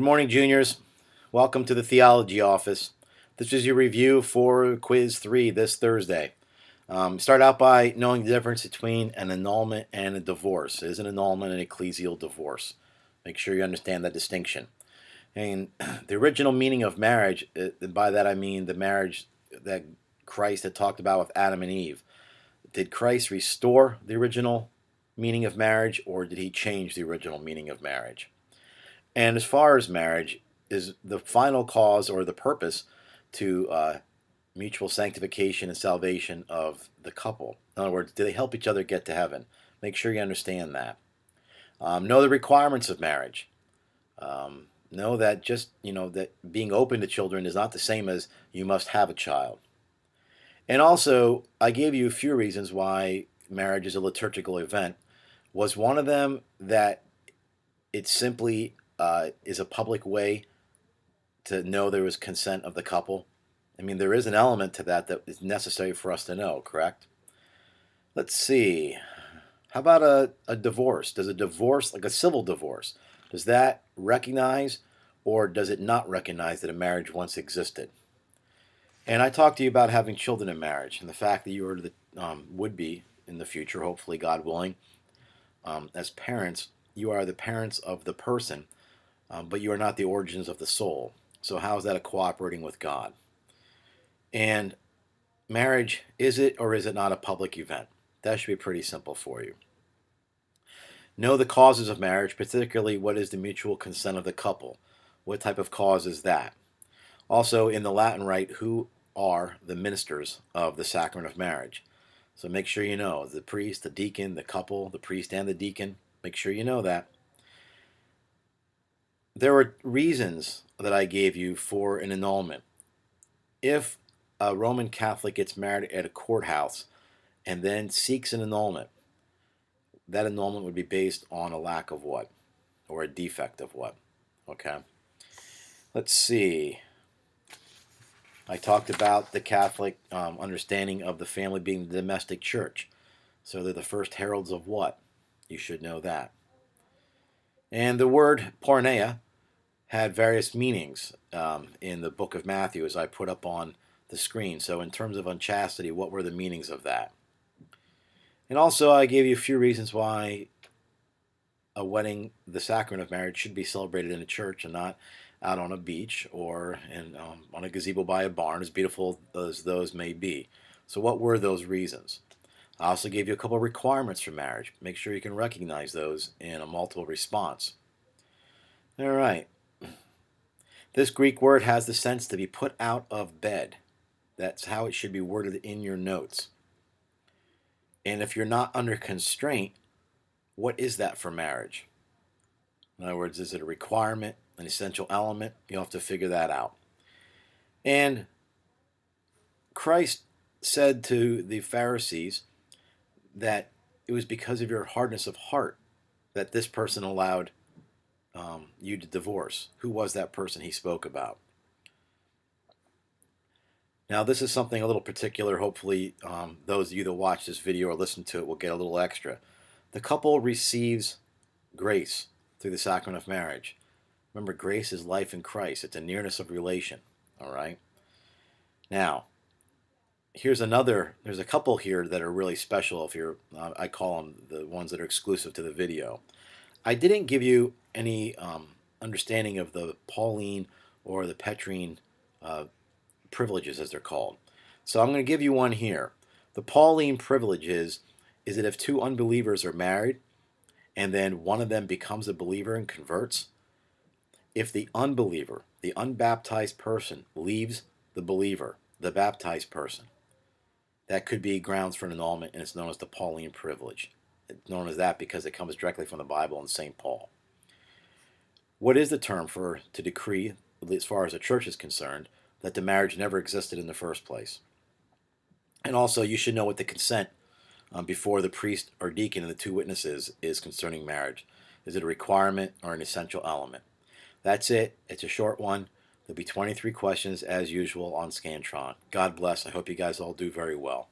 Good morning, juniors. Welcome to the theology office. This is your review for quiz 3 this Thursday. Start out by knowing the difference between an annulment and a divorce. Is an annulment an ecclesial divorce? Make sure you understand that distinction. And the original meaning of marriage, by that I mean the marriage that Christ had talked about with Adam and Eve. Did Christ restore the original meaning of marriage, or did he change the original meaning of marriage? And as far as marriage, is the final cause or the purpose to mutual sanctification and salvation of the couple. In other words, do they help each other get to heaven? Make sure you understand that. Know the requirements of marriage. Know that that being open to children is not the same as you must have a child. And also, I gave you a few reasons why marriage is a liturgical event. Was one of them that it simply is a public way to know there was consent of the couple? I mean, there is an element to that that is necessary for us to know, correct? Let's see. How about a divorce? Does a divorce, like a civil divorce, does that recognize or does it not recognize that a marriage once existed? And I talked to you about having children in marriage and the fact that you are would be in the future, hopefully, God willing, as parents. You are the parents of the person, but you are not the origins of the soul. So how is that a cooperating with God? And marriage, is it or is it not a public event? That should be pretty simple for you. Know the causes of marriage, particularly what is the mutual consent of the couple. What type of cause is that? Also, in the Latin Rite, who are the ministers of the Sacrament of Marriage? So make sure you know the priest, the deacon, the couple, the priest and the deacon. Make sure you know that. There are reasons that I gave you for an annulment. If a Roman Catholic gets married at a courthouse and then seeks an annulment, that annulment would be based on a lack of what? Or a defect of what? Okay. Let's see. I talked about the Catholic understanding of the family being the domestic church. So they're the first heralds of what? You should know that. And the word porneia had various meanings in the book of Matthew, as I put up on the screen. So in terms of unchastity, what were the meanings of that? And also I gave you a few reasons why a wedding, the sacrament of marriage, should be celebrated in a church and not out on a beach or on a gazebo by a barn, as beautiful as those may be. So what were those reasons? I also gave you a couple of requirements for marriage. Make sure you can recognize those in a multiple response. All right. This Greek word has the sense to be put out of bed. That's how it should be worded in your notes. And if you're not under constraint, what is that for marriage? In other words, is it a requirement, an essential element? You'll have to figure that out. And Christ said to the Pharisees that it was because of your hardness of heart that this person allowed you to divorce. Who was that person he spoke about? Now, this is something a little particular. Hopefully, those of you that watch this video or listen to it will get a little extra. The couple receives grace through the sacrament of marriage. Remember, grace is life in Christ. It's a nearness of relation. All right? Now, there's a couple here that are really special. If you're, I call them the ones that are exclusive to the video. I didn't give you any understanding of the Pauline or the Petrine privileges, as they're called. So I'm going to give you one here. The Pauline privilege is that if two unbelievers are married and then one of them becomes a believer and converts, if the unbeliever, the unbaptized person, leaves the believer, the baptized person, that could be grounds for an annulment, and it's known as the Pauline privilege. It's known as that because it comes directly from the Bible and St. Paul. What is the term to decree, as far as the church is concerned, that the marriage never existed in the first place? And also, you should know what the consent before the priest or deacon and the two witnesses is concerning marriage. Is it a requirement or an essential element? That's it. It's a short one. There'll be 23 questions as usual on Scantron. God bless. I hope you guys all do very well.